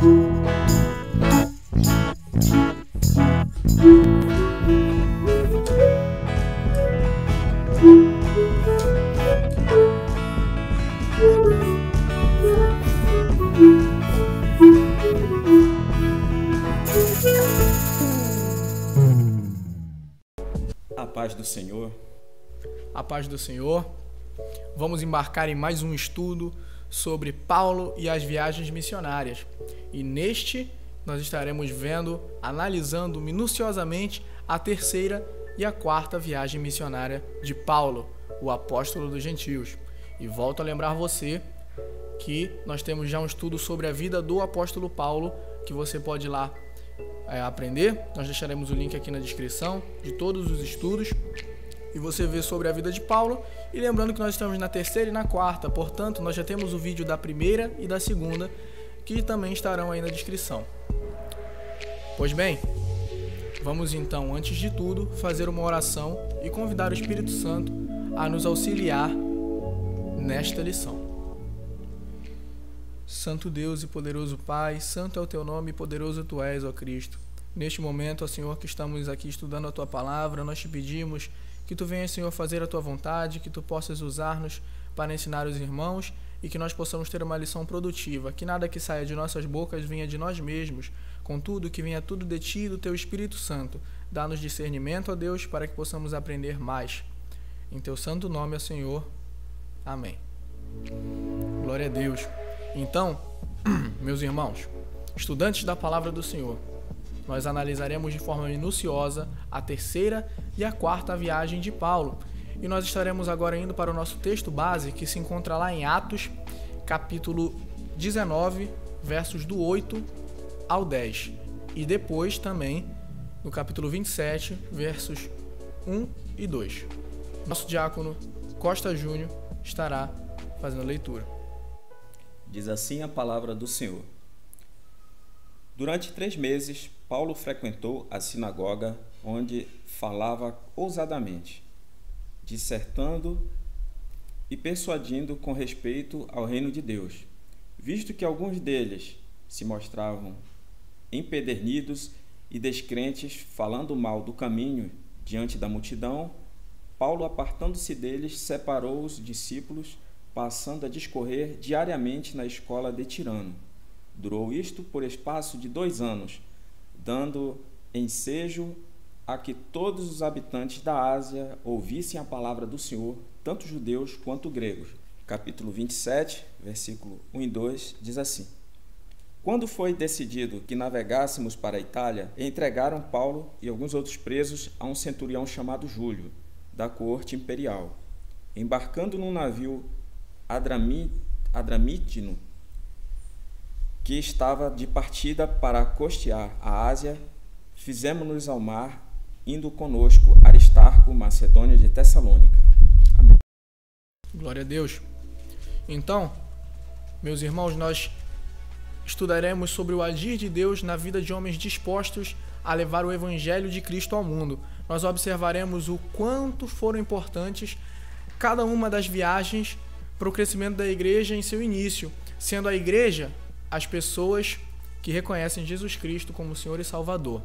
A paz do Senhor. A paz do Senhor. Vamos embarcar em mais um estudo sobre Paulo e as viagens missionárias. E neste nós estaremos analisando minuciosamente a terceira e a quarta viagem missionária de Paulo, o apóstolo dos gentios. E volto a lembrar você que nós temos já um estudo sobre a vida do apóstolo Paulo, que você pode ir lá aprender. Nós deixaremos o link aqui na descrição de todos os estudos e você vê sobre a vida de Paulo. E lembrando que nós estamos na terceira e na quarta, portanto nós já temos o vídeo da primeira e da segunda que também estarão aí na descrição. Pois bem, vamos então, antes de tudo, fazer uma oração e convidar o Espírito Santo a nos auxiliar nesta lição. Santo Deus e poderoso Pai, santo é o teu nome e poderoso tu és, ó Cristo. Neste momento, ó Senhor, que estamos aqui estudando a tua palavra, nós te pedimos que tu venhas, Senhor, fazer a tua vontade, que tu possas usar-nos para ensinar os irmãos e que nós possamos ter uma lição produtiva, que nada que saia de nossas bocas venha de nós mesmos, contudo, que venha tudo de ti e do teu Espírito Santo. Dá-nos discernimento, ó Deus, para que possamos aprender mais. Em teu santo nome, ó Senhor. Amém. Glória a Deus. Então, meus irmãos, estudantes da palavra do Senhor, nós analisaremos de forma minuciosa a terceira e a quarta viagem de Paulo. E nós estaremos agora indo para o nosso texto base, que se encontra lá em Atos, capítulo 19, versos do 8 ao 10. E depois também no capítulo 27, versos 1 e 2. Nosso diácono Costa Júnior estará fazendo a leitura. Diz assim a palavra do Senhor. Durante 3 meses, Paulo frequentou a sinagoga, onde falava ousadamente, dissertando e persuadindo com respeito ao reino de Deus. Visto que alguns deles se mostravam empedernidos e descrentes, falando mal do caminho diante da multidão, Paulo, apartando-se deles, separou os discípulos, passando a discorrer diariamente na escola de Tirano. Durou isto por espaço de 2 anos, dando ensejo a que todos os habitantes da Ásia ouvissem a palavra do Senhor, tanto judeus quanto gregos. Capítulo 27, versículo 1 e 2, diz assim: Quando foi decidido que navegássemos para a Itália, entregaram Paulo e alguns outros presos a um centurião chamado Júlio, da corte imperial. Embarcando num navio adramítino, que estava de partida para costear a Ásia, fizemos-nos ao mar, indo conosco Aristarco, Macedônia de Tessalônica. Amém. Glória a Deus. Então, meus irmãos, nós estudaremos sobre o agir de Deus na vida de homens dispostos a levar o Evangelho de Cristo ao mundo. Nós observaremos o quanto foram importantes cada uma das viagens para o crescimento da igreja em seu início, sendo a igreja as pessoas que reconhecem Jesus Cristo como Senhor e Salvador.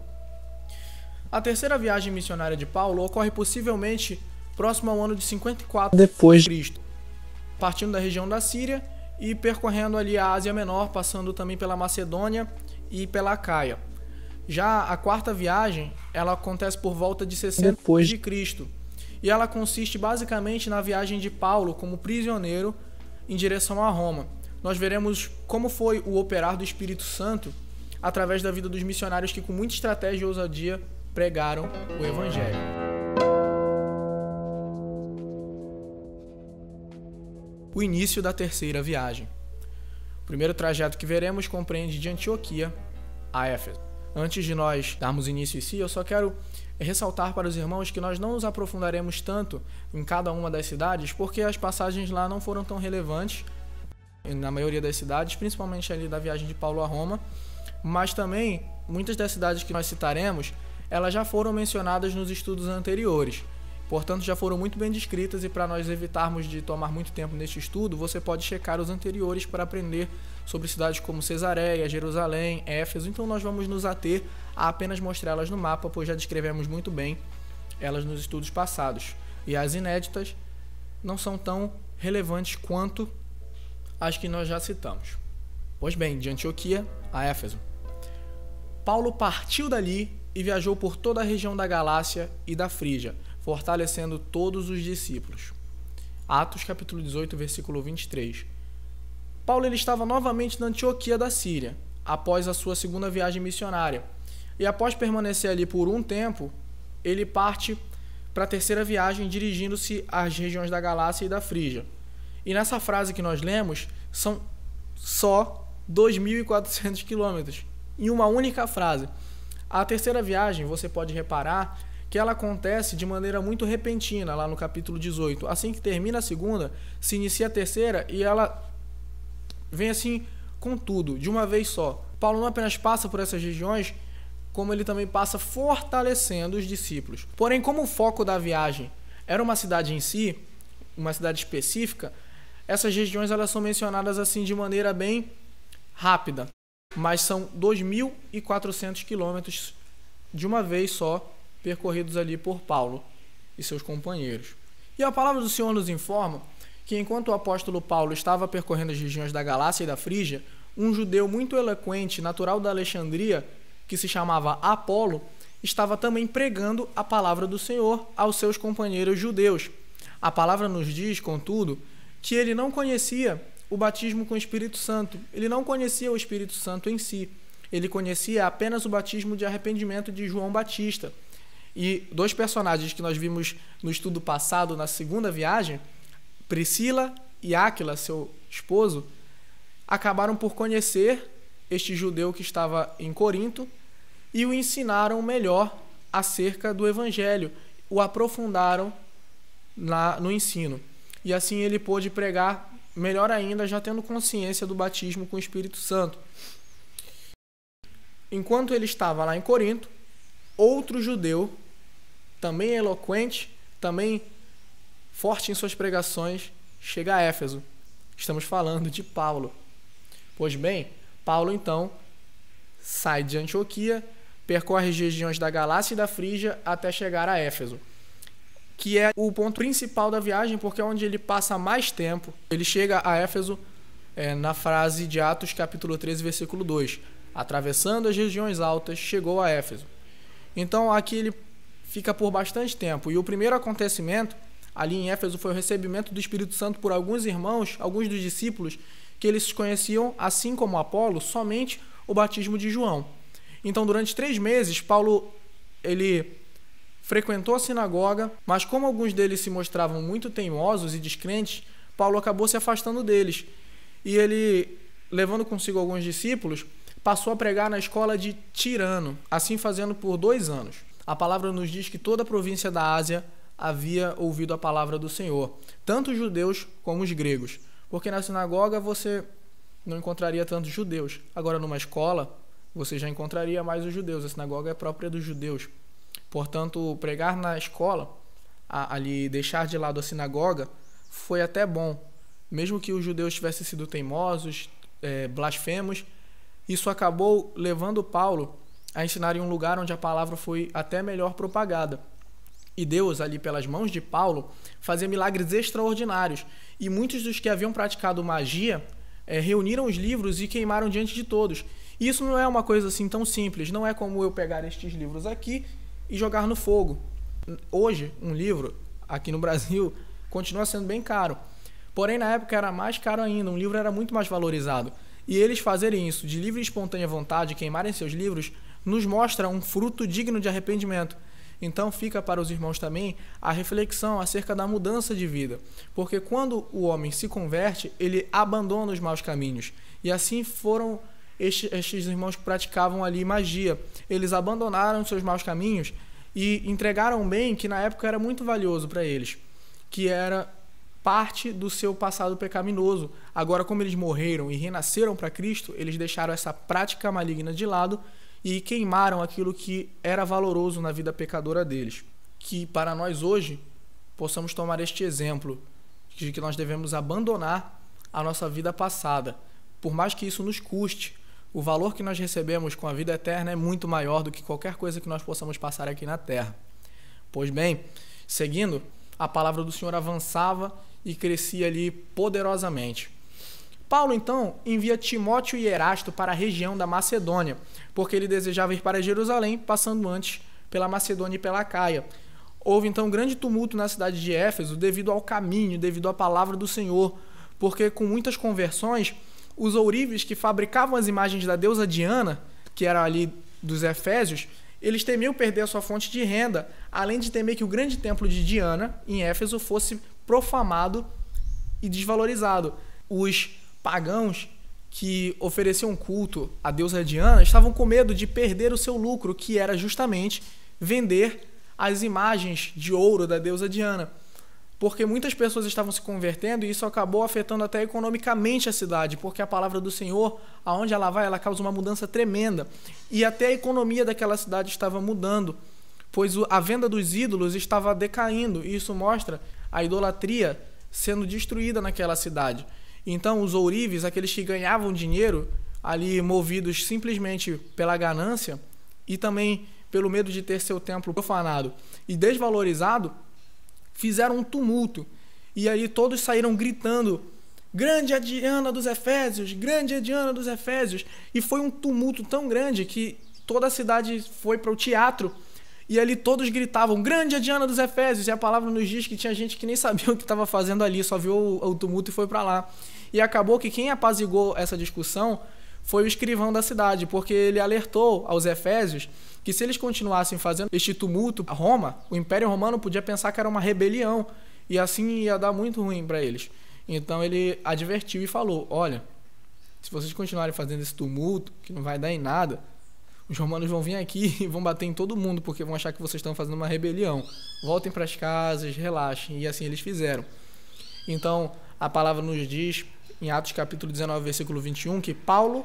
A terceira viagem missionária de Paulo ocorre possivelmente próximo ao ano de 54 depois de Cristo, partindo da região da Síria e percorrendo ali a Ásia Menor, passando também pela Macedônia e pela Acaia. Já a quarta viagem, ela acontece por volta de 60 depois de Cristo, e ela consiste basicamente na viagem de Paulo como prisioneiro em direção a Roma. Nós veremos como foi o operar do Espírito Santo através da vida dos missionários que com muita estratégia e ousadia pregaram o Evangelho. O início da terceira viagem. O primeiro trajeto que veremos compreende de Antioquia a Éfeso. Antes de nós darmos início em si, eu só quero ressaltar para os irmãos que nós não nos aprofundaremos tanto em cada uma das cidades, porque as passagens lá não foram tão relevantes na maioria das cidades, principalmente ali da viagem de Paulo a Roma, mas também muitas das cidades que nós citaremos, elas já foram mencionadas nos estudos anteriores. Portanto, já foram muito bem descritas e para nós evitarmos de tomar muito tempo neste estudo, você pode checar os anteriores para aprender sobre cidades como Cesareia, Jerusalém, Éfeso. Então nós vamos nos ater a apenas mostrá-las no mapa, pois já descrevemos muito bem elas nos estudos passados. E as inéditas não são tão relevantes quanto as que nós já citamos. Pois bem, de Antioquia a Éfeso. Paulo partiu dali e viajou por toda a região da Galácia e da Frígia, fortalecendo todos os discípulos. Atos capítulo 18, versículo 23. Paulo ele estava novamente na Antioquia da Síria, após a sua segunda viagem missionária. E após permanecer ali por um tempo, ele parte para a terceira viagem, dirigindo-se às regiões da Galácia e da Frígia. E nessa frase que nós lemos, são só 2.400 quilômetros, em uma única frase. A terceira viagem, você pode reparar que ela acontece de maneira muito repentina, lá no capítulo 18. Assim que termina a segunda, se inicia a terceira e ela vem assim com tudo, de uma vez só. Paulo não apenas passa por essas regiões, como ele também passa fortalecendo os discípulos. Porém, como o foco da viagem era uma cidade em si, uma cidade específica, essas regiões elas são mencionadas assim de maneira bem rápida, mas são 2.400 quilômetros de uma vez só, percorridos ali por Paulo e seus companheiros. E a palavra do Senhor nos informa que enquanto o apóstolo Paulo estava percorrendo as regiões da Galácia e da Frígia, um judeu muito eloquente, natural da Alexandria, que se chamava Apolo, estava também pregando a palavra do Senhor aos seus companheiros judeus. A palavra nos diz, contudo, que ele não conhecia o batismo com o Espírito Santo. Ele não conhecia o Espírito Santo em si. Ele conhecia apenas o batismo de arrependimento de João Batista. E dois personagens que nós vimos no estudo passado, na segunda viagem, Priscila e Áquila, seu esposo, acabaram por conhecer este judeu que estava em Corinto e o ensinaram melhor acerca do Evangelho, o aprofundaram no ensino. E assim ele pôde pregar melhor ainda, já tendo consciência do batismo com o Espírito Santo. Enquanto ele estava lá em Corinto, outro judeu, também eloquente, também forte em suas pregações, chega a Éfeso. Estamos falando de Paulo. Pois bem, Paulo então sai de Antioquia, percorre as regiões da Galácia e da Frígia até chegar a Éfeso, que é o ponto principal da viagem, porque é onde ele passa mais tempo. Ele chega a Éfeso na frase de Atos capítulo 13, versículo 2. Atravessando as regiões altas, chegou a Éfeso. Então aqui ele fica por bastante tempo. E o primeiro acontecimento ali em Éfeso foi o recebimento do Espírito Santo por alguns irmãos, alguns dos discípulos, que eles conheciam, assim como Apolo, somente o batismo de João. Então, durante 3 meses, Paulo ele frequentou a sinagoga, mas como alguns deles se mostravam muito teimosos e descrentes, Paulo acabou se afastando deles. E ele, levando consigo alguns discípulos, passou a pregar na escola de Tirano, assim fazendo por 2 anos. A palavra nos diz que toda a província da Ásia havia ouvido a palavra do Senhor, tanto os judeus como os gregos, porque na sinagoga você não encontraria tantos judeus. Agora, numa escola, você já encontraria mais os judeus. A sinagoga é própria dos judeus. Portanto, pregar na escola, ali deixar de lado a sinagoga, foi até bom. Mesmo que os judeus tivessem sido teimosos, blasfemos, isso acabou levando Paulo a ensinar em um lugar onde a palavra foi até melhor propagada. E Deus, ali pelas mãos de Paulo, fazia milagres extraordinários. E muitos dos que haviam praticado magia reuniram os livros e queimaram diante de todos. E isso não é uma coisa assim tão simples. Não é como eu pegar estes livros aqui e jogar no fogo. Hoje, um livro, aqui no Brasil, continua sendo bem caro. Porém, na época era mais caro ainda. Um livro era muito mais valorizado. E eles fazerem isso de livre e espontânea vontade, queimarem seus livros, nos mostra um fruto digno de arrependimento. Então fica para os irmãos também a reflexão acerca da mudança de vida, porque quando o homem se converte, ele abandona os maus caminhos. E assim foram estes irmãos que praticavam ali magia. Eles abandonaram seus maus caminhos e entregaram um bem que na época era muito valioso para eles, que era parte do seu passado pecaminoso. Agora, como eles morreram e renasceram para Cristo, eles deixaram essa prática maligna de lado e queimaram aquilo que era valoroso na vida pecadora deles, que para nós hoje possamos tomar este exemplo de que nós devemos abandonar a nossa vida passada. Por mais que isso nos custe, o valor que nós recebemos com a vida eterna é muito maior do que qualquer coisa que nós possamos passar aqui na terra. Pois bem, seguindo, a palavra do Senhor avançava e crescia ali poderosamente. Paulo, então, envia Timóteo e Erasto para a região da Macedônia, porque ele desejava ir para Jerusalém, passando antes pela Macedônia e pela Caia. Houve, então, um grande tumulto na cidade de Éfeso devido ao caminho, devido à palavra do Senhor, porque com muitas conversões, os ourives que fabricavam as imagens da deusa Diana, que era ali dos Efésios, eles temiam perder a sua fonte de renda, além de temer que o grande templo de Diana, em Éfeso, fosse profamado e desvalorizado. Os pagãos que ofereciam culto à deusa Diana estavam com medo de perder o seu lucro, que era justamente vender as imagens de ouro da deusa Diana, porque muitas pessoas estavam se convertendo e isso acabou afetando até economicamente a cidade, porque a palavra do Senhor, aonde ela vai, ela causa uma mudança tremenda, e até a economia daquela cidade estava mudando, pois a venda dos ídolos estava decaindo, e isso mostra a idolatria sendo destruída naquela cidade. Então os ourives, aqueles que ganhavam dinheiro ali movidos simplesmente pela ganância e também pelo medo de ter seu templo profanado e desvalorizado, fizeram um tumulto. E aí todos saíram gritando: grande é Diana dos Efésios, grande é Diana dos Efésios. E foi um tumulto tão grande que toda a cidade foi para o teatro. E ali todos gritavam: grande é Diana dos Efésios. E a palavra nos diz que tinha gente que nem sabia o que estava fazendo ali, só viu o tumulto e foi para lá. E acabou que quem apaziguou essa discussão foi o escrivão da cidade, porque ele alertou aos Efésios que se eles continuassem fazendo este tumulto, a Roma, o Império Romano, podia pensar que era uma rebelião, e assim ia dar muito ruim para eles. Então ele advertiu e falou: olha, se vocês continuarem fazendo esse tumulto, que não vai dar em nada, os romanos vão vir aqui e vão bater em todo mundo, porque vão achar que vocês estão fazendo uma rebelião. Voltem para as casas, relaxem. E assim eles fizeram. Então a palavra nos diz, em Atos capítulo 19, versículo 21, que Paulo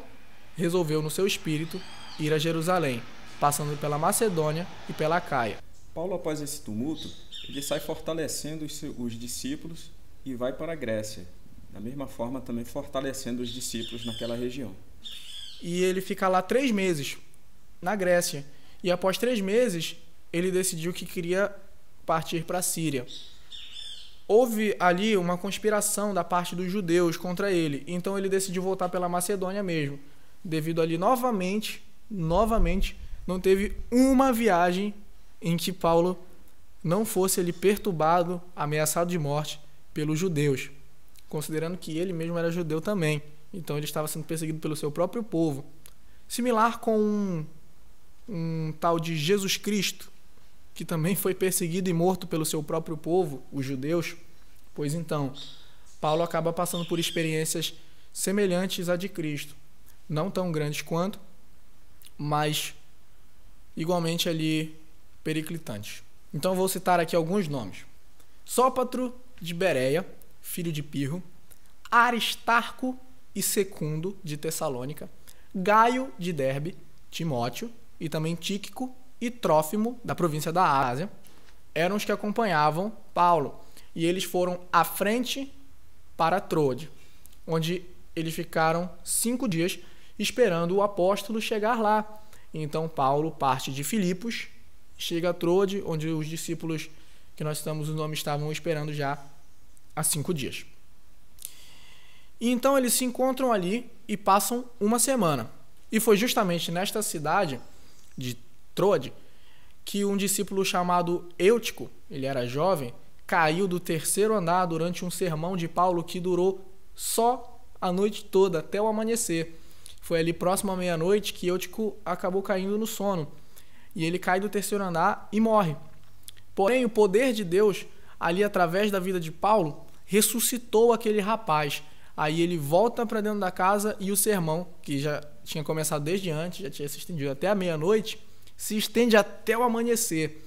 resolveu no seu espírito ir a Jerusalém, passando pela Macedônia e pela Caia. Paulo, após esse tumulto, ele sai fortalecendo os discípulos e vai para a Grécia. Da mesma forma, também fortalecendo os discípulos naquela região. E ele fica lá 3 meses, na Grécia. E após 3 meses, ele decidiu que queria partir para a Síria. Houve ali uma conspiração da parte dos judeus contra ele. Então ele decidiu voltar pela Macedônia mesmo. Devido ali novamente, não teve uma viagem em que Paulo não fosse ali perturbado, ameaçado de morte pelos judeus, considerando que ele mesmo era judeu também. Então ele estava sendo perseguido pelo seu próprio povo. Similar com um tal de Jesus Cristo, que também foi perseguido e morto pelo seu próprio povo, os judeus. Pois então, Paulo acaba passando por experiências semelhantes à de Cristo. Não tão grandes quanto, mas igualmente ali periclitantes. Então eu vou citar aqui alguns nomes: Sópatro de Bereia, filho de Pirro; Aristarco e Secundo de Tessalônica; Gaio de Derbe; Timóteo e também Tíquico e Trófimo, da província da Ásia, eram os que acompanhavam Paulo, e eles foram à frente para Troade, onde eles ficaram 5 dias esperando o apóstolo chegar lá. Então Paulo parte de Filipos, chega a Troade, onde os discípulos que nós citamos o nome estavam esperando já há 5 dias. E então eles se encontram ali e passam uma semana. E foi justamente nesta cidade de Troade que um discípulo chamado Eutico, ele era jovem, caiu do 3º andar durante um sermão de Paulo que durou só a noite toda, até o amanhecer. Foi ali próximo à meia-noite que Eutico acabou caindo no sono. E ele cai do 3º andar e morre. Porém, o poder de Deus, ali através da vida de Paulo, ressuscitou aquele rapaz. Aí ele volta para dentro da casa e o sermão, que já tinha começado desde antes, já tinha se estendido até a meia-noite, se estende até o amanhecer.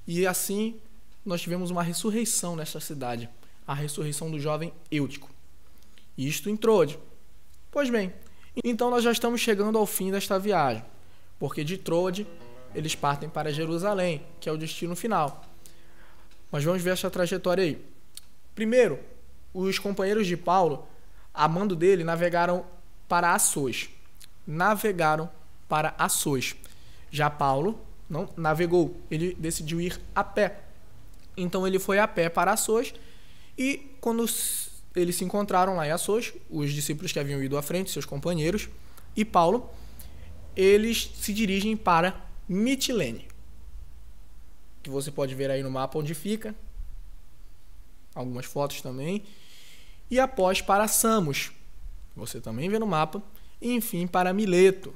E assim nós tivemos uma ressurreição nesta cidade, a ressurreição do jovem Eutico. Isto em Troade. Pois bem, então nós já estamos chegando ao fim desta viagem, porque de Troade eles partem para Jerusalém, que é o destino final. Mas vamos ver essa trajetória aí. Primeiro, os companheiros de Paulo, a mando dele, navegaram para Assos. Já Paulo não navegou, ele decidiu ir a pé. Então ele foi a pé para Assos, e quando eles se encontraram lá em Assos, os discípulos que haviam ido à frente, seus companheiros, e Paulo, eles se dirigem para Mitilene, que você pode ver aí no mapa onde fica, algumas fotos também, e após para Samos, você também vê no mapa, e enfim para Mileto,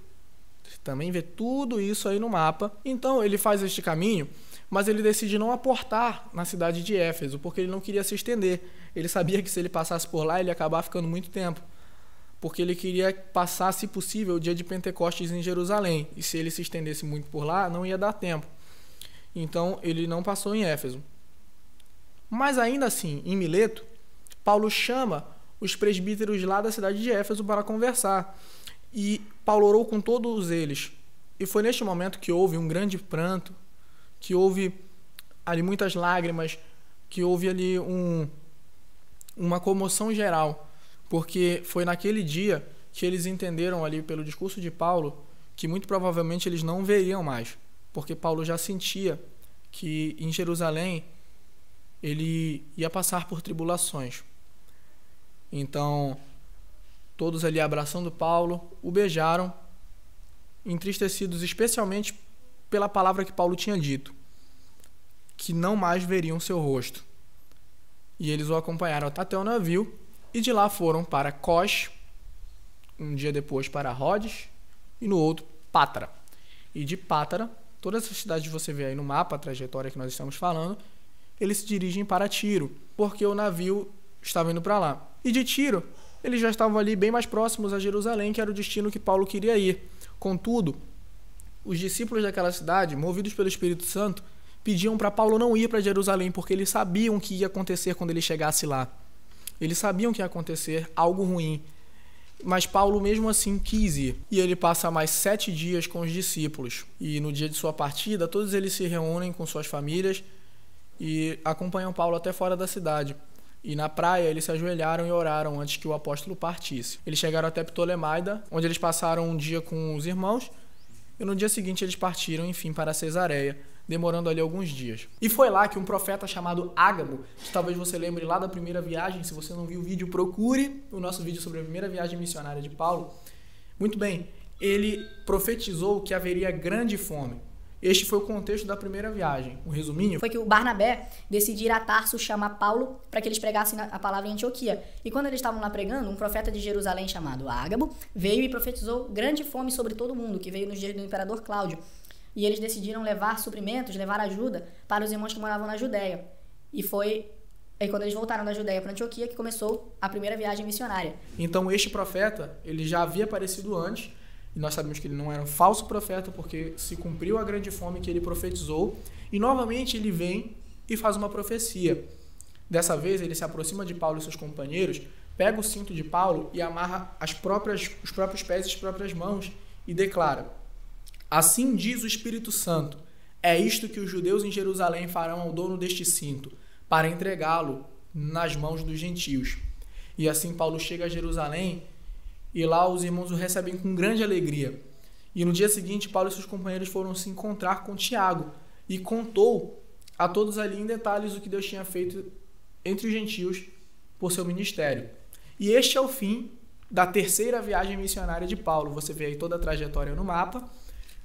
você também vê tudo isso aí no mapa. Então ele faz este caminho, mas ele decide não aportar na cidade de Éfeso, porque ele não queria se estender. Ele sabia que se ele passasse por lá, ele ia acabar ficando muito tempo, porque ele queria passar, se possível, o dia de Pentecostes em Jerusalém, e se ele se estendesse muito por lá, não ia dar tempo. Então ele não passou em Éfeso. Mas ainda assim, em Mileto, Paulo chama os presbíteros lá da cidade de Éfeso para conversar, e Paulo orou com todos eles. E foi neste momento que houve um grande pranto, que houve ali muitas lágrimas, que houve ali uma comoção geral, porque foi naquele dia que eles entenderam ali pelo discurso de Paulo que muito provavelmente eles não veriam mais, porque Paulo já sentia que em Jerusalém ele ia passar por tribulações. Então, todos ali abraçando Paulo, o beijaram, entristecidos especialmente pela palavra que Paulo tinha dito, que não mais veriam seu rosto. E eles o acompanharam até o navio, e de lá foram para Cos, um dia depois para Rhodes, e no outro Pátara. E de Pátara, todas essas cidades que você vê aí no mapa, a trajetória que nós estamos falando, eles se dirigem para Tiro, porque o navio estava indo para lá. E de Tiro, eles já estavam ali bem mais próximos a Jerusalém, que era o destino que Paulo queria ir. Contudo, os discípulos daquela cidade, movidos pelo Espírito Santo, pediam para Paulo não ir para Jerusalém, porque eles sabiam o que ia acontecer quando ele chegasse lá. Eles sabiam que ia acontecer algo ruim, mas Paulo mesmo assim quis ir. E ele passa mais 7 dias com os discípulos. E no dia de sua partida, todos eles se reúnem com suas famílias e acompanham Paulo até fora da cidade. E na praia eles se ajoelharam e oraram antes que o apóstolo partisse. Eles chegaram até Ptolemaida, onde eles passaram um dia com os irmãos, e no dia seguinte eles partiram, enfim, para Cesareia, demorando ali alguns dias. E foi lá que um profeta chamado Ágabo, que talvez você lembre lá da primeira viagem, se você não viu o vídeo, procure o nosso vídeo sobre a primeira viagem missionária de Paulo. Muito bem, ele profetizou que haveria grande fome. Este foi o contexto da primeira viagem. Um resuminho foi que o Barnabé decidiu ir a Tarso chamar Paulo para que eles pregassem a palavra em Antioquia. E quando eles estavam lá pregando, um profeta de Jerusalém chamado Ágabo veio e profetizou grande fome sobre todo mundo, que veio nos dias do imperador Cláudio. E eles decidiram levar suprimentos, levar ajuda para os irmãos que moravam na Judéia. E foi aí quando eles voltaram da Judéia para Antioquia que começou a primeira viagem missionária. Então este profeta, ele já havia aparecido antes, e nós sabemos que ele não era um falso profeta, porque se cumpriu a grande fome que ele profetizou, e novamente ele vem e faz uma profecia. Dessa vez ele se aproxima de Paulo e seus companheiros, pega o cinto de Paulo e amarra os próprios pés e as próprias mãos e declara: assim diz o Espírito Santo, é isto que os judeus em Jerusalém farão ao dono deste cinto, para entregá-lo nas mãos dos gentios. E assim Paulo chega a Jerusalém, e lá os irmãos o recebem com grande alegria. E no dia seguinte, Paulo e seus companheiros foram se encontrar com Tiago e contou a todos ali em detalhes o que Deus tinha feito entre os gentios por seu ministério. E este é o fim da terceira viagem missionária de Paulo. Você vê aí toda a trajetória no mapa.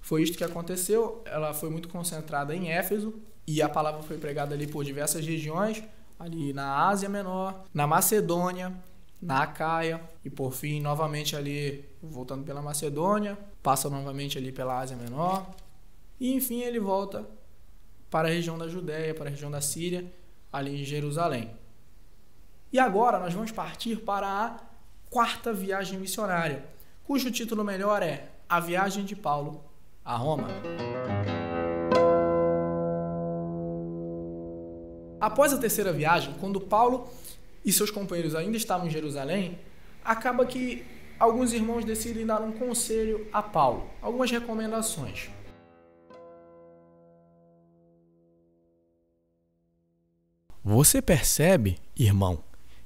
Foi isto que aconteceu. Ela foi muito concentrada em Éfeso e a palavra foi pregada ali por diversas regiões, ali na Ásia Menor, na Macedônia, na Acaia, e por fim, novamente ali, voltando pela Macedônia, passa novamente ali pela Ásia Menor, e enfim ele volta para a região da Judéia, para a região da Síria, ali em Jerusalém. E agora nós vamos partir para a quarta viagem missionária, cujo título melhor é A Viagem de Paulo a Roma. Após a terceira viagem, quando Paulo e seus companheiros ainda estavam em Jerusalém, acaba que alguns irmãos decidem dar um conselho a Paulo, algumas recomendações. Você percebe, irmão,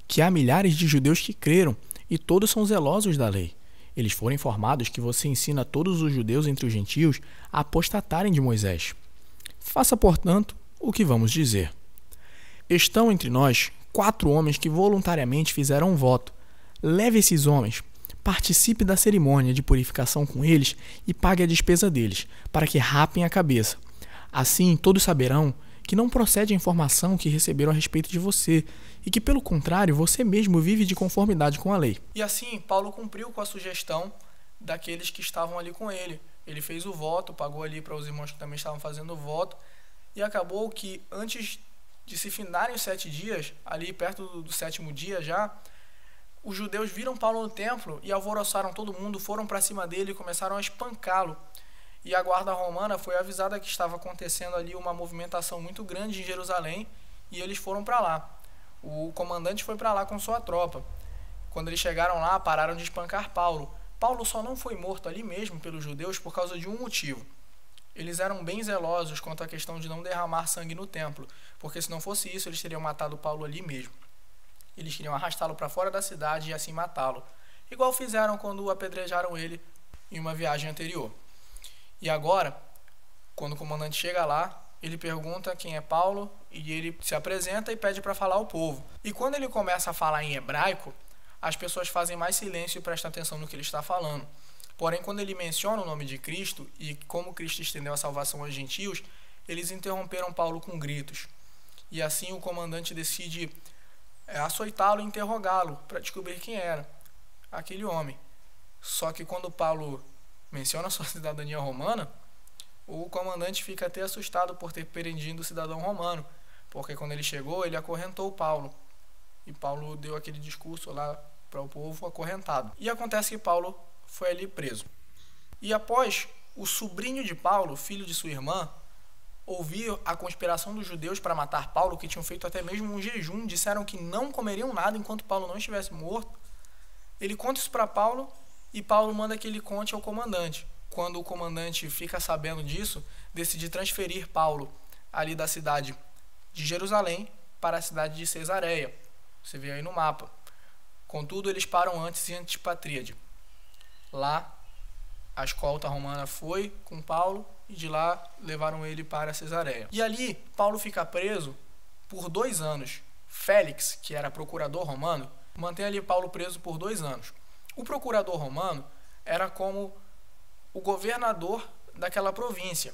que há milhares de judeus que creram e todos são zelosos da lei. Eles foram informados que você ensina todos os judeus entre os gentios a apostatarem de Moisés. Faça, portanto, o que vamos dizer. Estão entre nós 4 homens que voluntariamente fizeram um voto. Leve esses homens, participe da cerimônia de purificação com eles e pague a despesa deles, para que rapem a cabeça. Assim, todos saberão que não procede a informação que receberam a respeito de você e que, pelo contrário, você mesmo vive de conformidade com a lei. E assim, Paulo cumpriu com a sugestão daqueles que estavam ali com ele. Ele fez o voto, pagou ali para os irmãos que também estavam fazendo o voto, e acabou que antes de se findarem os 7 dias, ali perto do 7º dia já, os judeus viram Paulo no templo e alvoroçaram todo mundo, foram para cima dele e começaram a espancá-lo. E a guarda romana foi avisada que estava acontecendo ali uma movimentação muito grande em Jerusalém e eles foram para lá. O comandante foi para lá com sua tropa. Quando eles chegaram lá, pararam de espancar Paulo. Paulo só não foi morto ali mesmo pelos judeus por causa de um motivo. Eles eram bem zelosos quanto à questão de não derramar sangue no templo, porque se não fosse isso, eles teriam matado Paulo ali mesmo. Eles queriam arrastá-lo para fora da cidade e assim matá-lo, igual fizeram quando apedrejaram ele em uma viagem anterior. E agora, quando o comandante chega lá, ele pergunta quem é Paulo e ele se apresenta e pede para falar ao povo. E quando ele começa a falar em hebraico, as pessoas fazem mais silêncio e prestam atenção no que ele está falando. Porém, quando ele menciona o nome de Cristo e como Cristo estendeu a salvação aos gentios, eles interromperam Paulo com gritos. E assim o comandante decide açoitá-lo e interrogá-lo para descobrir quem era aquele homem. Só que quando Paulo menciona sua cidadania romana, o comandante fica até assustado por ter prendido o cidadão romano, porque quando ele chegou, ele acorrentou Paulo. E Paulo deu aquele discurso lá para o povo acorrentado. E acontece que Paulo foi ali preso. E após o sobrinho de Paulo, filho de sua irmã, ouvir a conspiração dos judeus para matar Paulo, que tinham feito até mesmo um jejum, disseram que não comeriam nada enquanto Paulo não estivesse morto, ele conta isso para Paulo e Paulo manda que ele conte ao comandante. Quando o comandante fica sabendo disso, decide transferir Paulo ali da cidade de Jerusalém para a cidade de Cesareia. Você vê aí no mapa. Contudo, eles param antes em Antipatríade. Lá, a escolta romana foi com Paulo e de lá levaram ele para Cesareia. E ali, Paulo fica preso por 2 anos. Félix, que era procurador romano, mantém ali Paulo preso por 2 anos. O procurador romano era como o governador daquela província.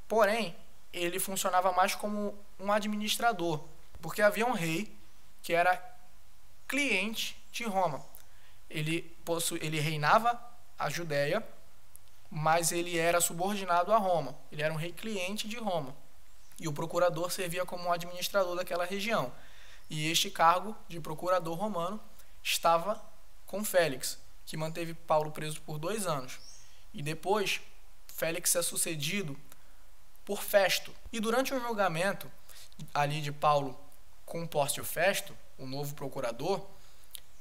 Porém, ele funcionava mais como um administrador, porque havia um rei que era cliente de Roma. Ele reinava a Judéia, mas ele era subordinado a Roma. Ele era um rei cliente de Roma. E o procurador servia como um administrador daquela região. E este cargo de procurador romano estava com Félix, que manteve Paulo preso por 2 anos. E depois, Félix é sucedido por Festo. E durante o julgamento ali de Paulo com Pórcio Festo, o novo procurador,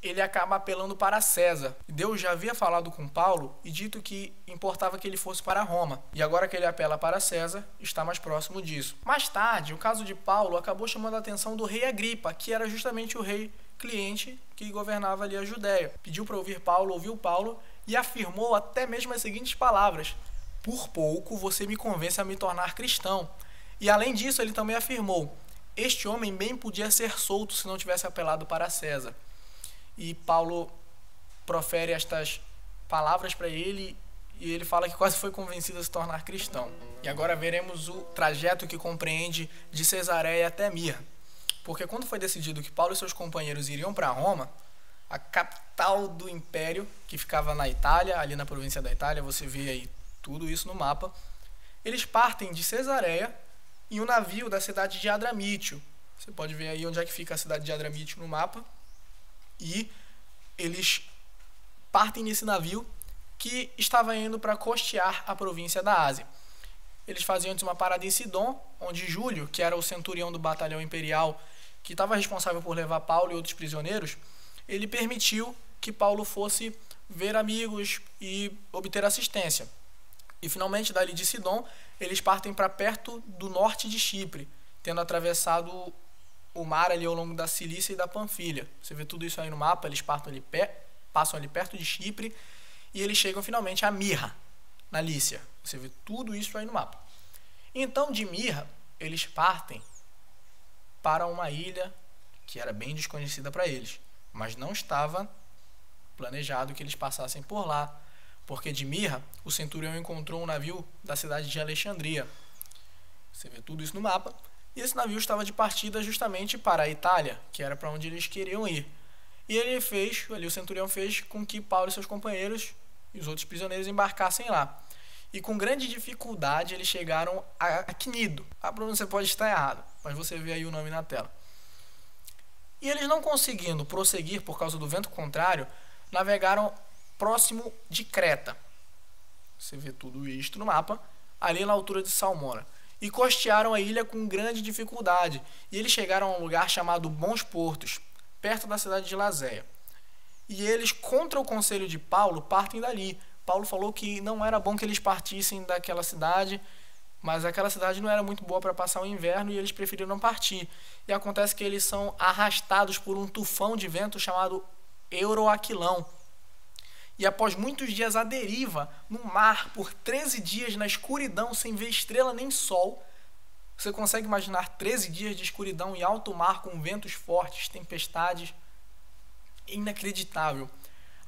ele acaba apelando para César. Deus já havia falado com Paulo e dito que importava que ele fosse para Roma. E agora que ele apela para César, está mais próximo disso. Mais tarde, o caso de Paulo acabou chamando a atenção do rei Agripa, que era justamente o rei cliente que governava ali a Judéia. Pediu para ouvir Paulo, ouviu Paulo e afirmou até mesmo as seguintes palavras: por pouco você me convence a me tornar cristão. E além disso, ele também afirmou: este homem bem podia ser solto se não tivesse apelado para César. E Paulo profere estas palavras para ele e ele fala que quase foi convencido a se tornar cristão. E agora veremos o trajeto que compreende de Cesareia até Mirra. Porque quando foi decidido que Paulo e seus companheiros iriam para Roma, a capital do império, que ficava na Itália, ali na província da Itália, você vê aí tudo isso no mapa, eles partem de Cesareia em um navio da cidade de Adramítio. Você pode ver aí onde é que fica a cidade de Adramítio no mapa. E eles partem nesse navio que estava indo para costear a província da Ásia. Eles faziam antes uma parada em Sidom, onde Júlio, que era o centurião do batalhão imperial, que estava responsável por levar Paulo e outros prisioneiros, ele permitiu que Paulo fosse ver amigos e obter assistência. E finalmente, dali de Sidom, eles partem para perto do norte de Chipre, tendo atravessado o mar ali ao longo da Cilícia e da Panfilha. Você vê tudo isso aí no mapa, eles passam ali perto de Chipre e eles chegam finalmente a Mirra, na Lícia. Você vê tudo isso aí no mapa. Então, de Mirra, eles partem para uma ilha que era bem desconhecida para eles, mas não estava planejado que eles passassem por lá, porque de Mirra, o centurião encontrou um navio da cidade de Alexandria. Você vê tudo isso no mapa. E esse navio estava de partida justamente para a Itália, que era para onde eles queriam ir. E o centurião fez com que Paulo e seus companheiros e os outros prisioneiros embarcassem lá. E com grande dificuldade eles chegaram a Cnido. A pronúncia pode estar errada, mas você vê aí o nome na tela. E eles, não conseguindo prosseguir por causa do vento contrário, navegaram próximo de Creta. Você vê tudo isto no mapa, ali na altura de Salmona. E costearam a ilha com grande dificuldade. E eles chegaram a um lugar chamado Bons Portos, perto da cidade de Lazéia. E eles, contra o conselho de Paulo, partem dali. Paulo falou que não era bom que eles partissem daquela cidade, mas aquela cidade não era muito boa para passar o inverno e eles preferiram não partir. E acontece que eles são arrastados por um tufão de vento chamado Euroaquilão. E após muitos dias à deriva, no mar, por 13 dias na escuridão, sem ver estrela nem sol, você consegue imaginar 13 dias de escuridão em alto mar com ventos fortes, tempestades? Inacreditável.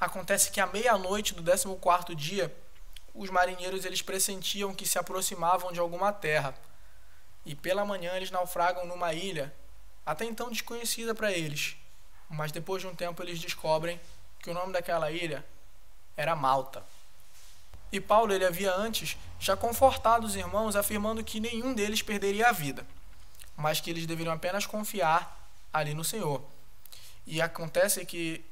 Acontece que à meia-noite do 14º dia, os marinheiros eles pressentiam que se aproximavam de alguma terra. E pela manhã eles naufragam numa ilha, até então desconhecida para eles. Mas depois de um tempo eles descobrem que o nome daquela ilha era Malta. E Paulo ele havia antes já confortado os irmãos, afirmando que nenhum deles perderia a vida, mas que eles deveriam apenas confiar ali no Senhor. E acontece que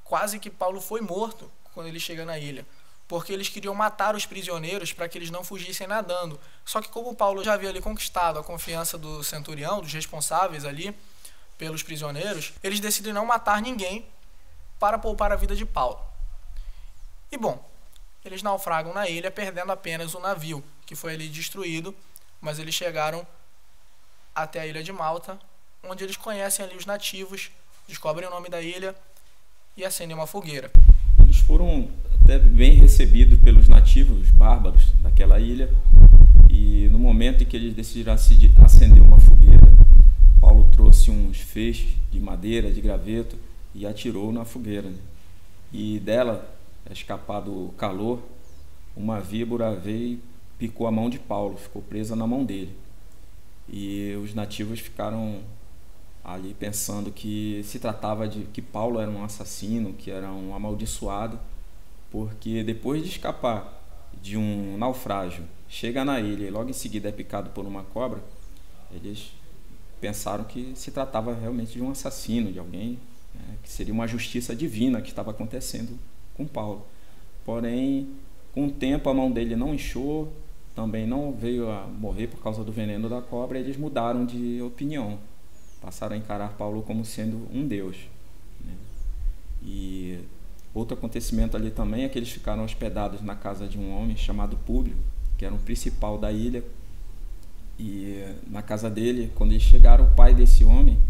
quase que Paulo foi morto quando ele chega na ilha, porque eles queriam matar os prisioneiros para que eles não fugissem nadando. Só que como Paulo já havia ali conquistado a confiança do centurião, dos responsáveis ali pelos prisioneiros, eles decidem não matar ninguém para poupar a vida de Paulo. E bom, eles naufragam na ilha, perdendo apenas o navio, que foi ali destruído, mas eles chegaram até a ilha de Malta, onde eles conhecem ali os nativos, descobrem o nome da ilha e acendem uma fogueira. Eles foram até bem recebidos pelos nativos bárbaros daquela ilha, e no momento em que eles decidiram acender uma fogueira, Paulo trouxe uns feixes de madeira, de graveto, e atirou na fogueira, né? E dela, escapado o calor, uma víbora veio e picou a mão de Paulo, ficou presa na mão dele. E os nativos ficaram ali pensando que se tratava de que Paulo era um assassino, que era um amaldiçoado, porque depois de escapar de um naufrágio, chega na ilha e logo em seguida é picado por uma cobra, eles pensaram que se tratava realmente de um assassino, de alguém, que seria uma justiça divina que estava acontecendo com Paulo. Porém, com o tempo a mão dele não inchou, também não veio a morrer por causa do veneno da cobra, e eles mudaram de opinião, passaram a encarar Paulo como sendo um deus, né? E outro acontecimento ali também é que eles ficaram hospedados na casa de um homem chamado Públio, que era o principal da ilha. E na casa dele, quando eles chegaram, o pai desse homem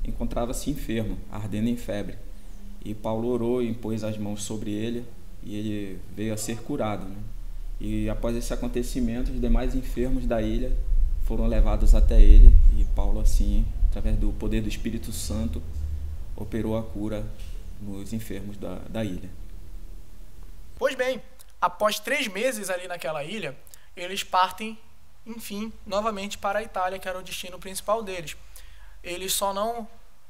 encontrava-se enfermo, ardendo em febre. E Paulo orou e impôs as mãos sobre ele, e ele veio a ser curado, né? E após esse acontecimento, os demais enfermos da ilha foram levados até ele, e Paulo, assim, através do poder do Espírito Santo, operou a cura nos enfermos da ilha. Pois bem, após 3 meses ali naquela ilha, eles partem, enfim, novamente para a Itália, que era o destino principal deles. Eles só não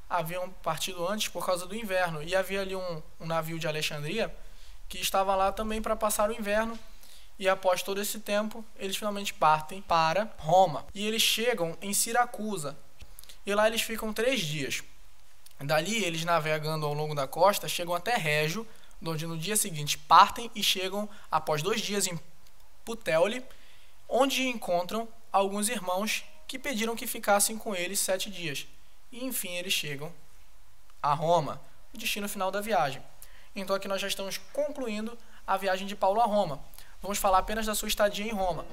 haviam partido antes por causa do inverno, e havia ali um navio de Alexandria que estava lá também para passar o inverno. E após todo esse tempo, eles finalmente partem para Roma. E eles chegam em Siracusa. E lá eles ficam 3 dias. Dali, eles navegando ao longo da costa, chegam até Régio, onde no dia seguinte partem e chegam, após 2 dias, em Puteoli, onde encontram alguns irmãos que pediram que ficassem com eles 7 dias. E enfim, eles chegam a Roma, o destino final da viagem. Então aqui nós já estamos concluindo a viagem de Paulo a Roma. Vamos falar apenas da sua estadia em Roma.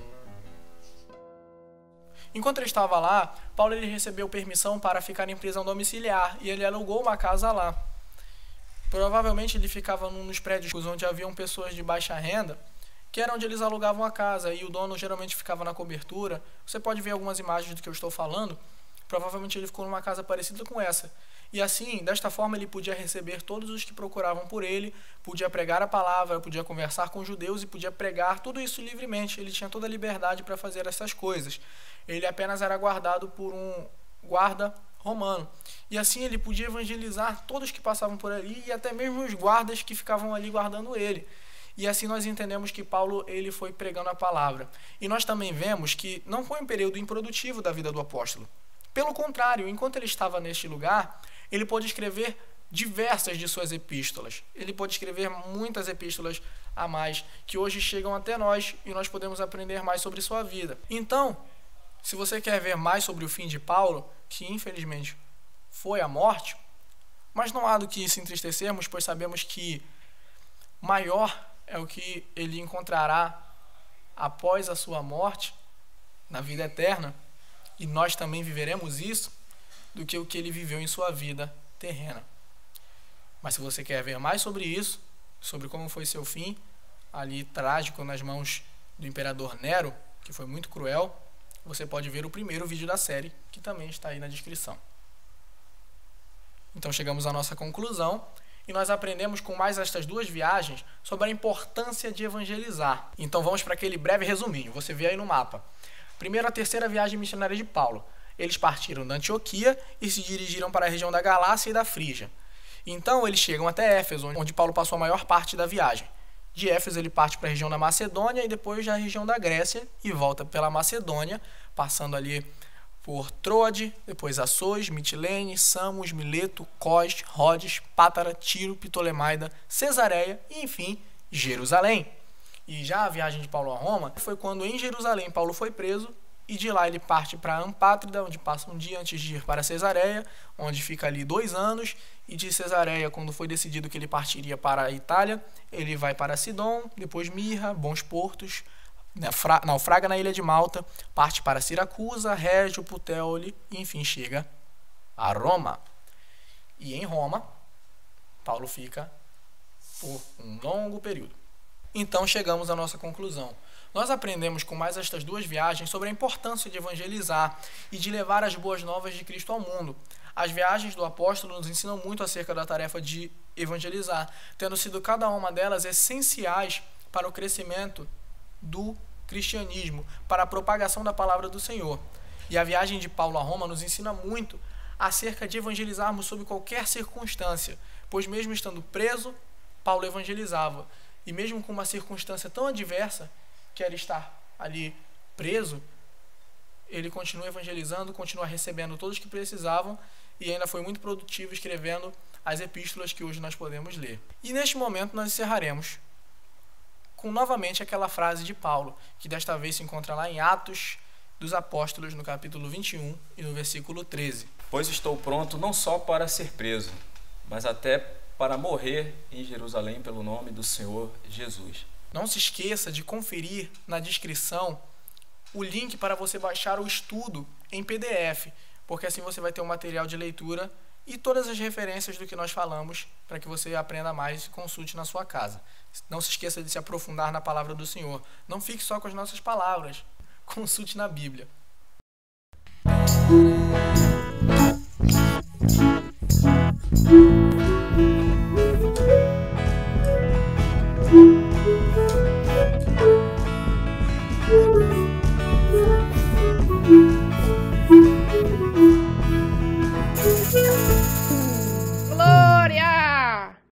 Enquanto ele estava lá, Paulo ele recebeu permissão para ficar em prisão domiciliar e ele alugou uma casa lá. Provavelmente ele ficava num dos prédios onde haviam pessoas de baixa renda, que era onde eles alugavam a casa, e o dono geralmente ficava na cobertura. Você pode ver algumas imagens do que eu estou falando. Provavelmente ele ficou numa casa parecida com essa. E assim, desta forma, ele podia receber todos os que procuravam por ele, podia pregar a palavra, podia conversar com os judeus e podia pregar tudo isso livremente. Ele tinha toda a liberdade para fazer essas coisas. Ele apenas era guardado por um guarda romano. E assim ele podia evangelizar todos que passavam por ali e até mesmo os guardas que ficavam ali guardando ele. E assim nós entendemos que Paulo ele foi pregando a palavra. E nós também vemos que não foi um período improdutivo da vida do apóstolo. Pelo contrário, enquanto ele estava neste lugar, ele pôde escrever diversas de suas epístolas. Ele pôde escrever muitas epístolas a mais, que hoje chegam até nós e nós podemos aprender mais sobre sua vida. Então, se você quer ver mais sobre o fim de Paulo, que infelizmente foi a morte, mas não há do que se entristecermos, pois sabemos que maior é o que ele encontrará após a sua morte, na vida eterna, e nós também viveremos isso, do que o que ele viveu em sua vida terrena. Mas se você quer ver mais sobre isso, sobre como foi seu fim, ali trágico nas mãos do imperador Nero, que foi muito cruel, você pode ver o primeiro vídeo da série, que também está aí na descrição. Então chegamos à nossa conclusão, e nós aprendemos com mais estas duas viagens sobre a importância de evangelizar. Então vamos para aquele breve resuminho, você vê aí no mapa. Primeiro, a terceira viagem missionária de Paulo. Eles partiram da Antioquia e se dirigiram para a região da Galácia e da Frígia. Então eles chegam até Éfeso, onde Paulo passou a maior parte da viagem. De Éfeso ele parte para a região da Macedônia e depois da região da Grécia e volta pela Macedônia, passando ali por Troade, depois Assos, Mitilene, Samos, Mileto, Cós, Rodes, Pátara, Tiro, Ptolemaida, Cesareia e, enfim, Jerusalém. E já a viagem de Paulo a Roma foi quando em Jerusalém Paulo foi preso e de lá ele parte para Ampátrida, onde passa um dia antes de ir para Cesareia, onde fica ali 2 anos, e de Cesareia, quando foi decidido que ele partiria para a Itália, ele vai para Sidom, depois Mirra, Bons Portos, naufraga na ilha de Malta, parte para Siracusa, Régio, Puteoli e enfim chega a Roma. E em Roma, Paulo fica por um longo período. Então chegamos à nossa conclusão. Nós aprendemos com mais estas duas viagens sobre a importância de evangelizar e de levar as boas novas de Cristo ao mundo. As viagens do apóstolo nos ensinam muito acerca da tarefa de evangelizar, tendo sido cada uma delas essenciais para o crescimento do cristianismo, para a propagação da palavra do Senhor. E a viagem de Paulo a Roma nos ensina muito acerca de evangelizarmos sob qualquer circunstância, pois mesmo estando preso, Paulo evangelizava. E mesmo com uma circunstância tão adversa, que era estar ali preso, ele continua evangelizando, continua recebendo todos que precisavam e ainda foi muito produtivo escrevendo as epístolas que hoje nós podemos ler. E neste momento nós encerraremos com novamente aquela frase de Paulo, que desta vez se encontra lá em Atos dos Apóstolos, no capítulo 21 e no versículo 13. Pois estou pronto não só para ser preso, mas até para morrer em Jerusalém pelo nome do Senhor Jesus. Não se esqueça de conferir na descrição o link para você baixar o estudo em PDF, porque assim você vai ter um material de leitura e todas as referências do que nós falamos para que você aprenda mais e consulte na sua casa. Não se esqueça de se aprofundar na palavra do Senhor. Não fique só com as nossas palavras. Consulte na Bíblia.